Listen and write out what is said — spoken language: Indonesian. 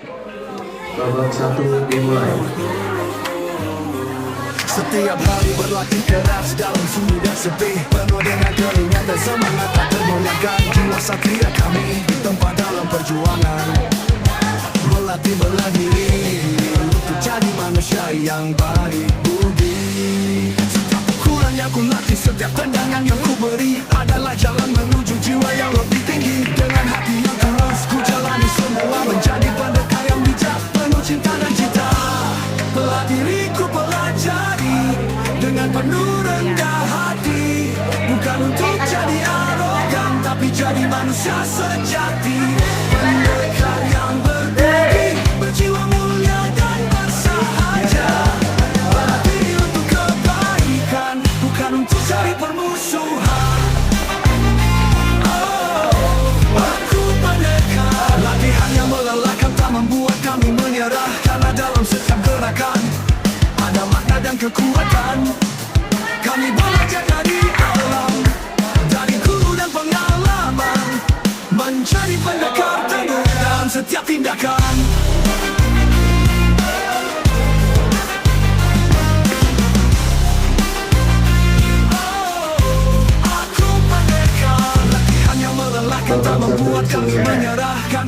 Babak 1 dimulai. Setiap hari berlatih keras dalam sunyi dan sepi, penuh dengan keringat dan semangat tak tergoyahkan. Jiwa satria kami tempat dalam perjuangan, melatih bela diri untuk jadi manusia yang baik budi. Setiap pukulan yang ku latih, setiap tendangan yang ku beri adalah jalan menuju jiwa yang lebih tinggi. Dengan hati yang tulus ku jalani semua, menjadi pendekar yang bijak, penuh cinta dan cita. Belah diriku pelajari dengan penuh rendah hati, bukan untuk jadi arogan, tapi jadi manusia sejati. Pendekar yang berbudi, berjiwa mulia dan bersahaja, berlatih untuk kebaikan, bukan untuk cari permusuhan. Oh, aku pendekar. Latihan yang melelahkan tak membuat kami menyerah, karena dalam setiap gerakan ada makna dan kekuatan. Kami belajar dari alam, dari guru dan pengalaman, menjadi pendekar teguh dalam setiap tindakan. Oh, aku pendekar. Latihan yang melelahkan tak membuat kami menyerah.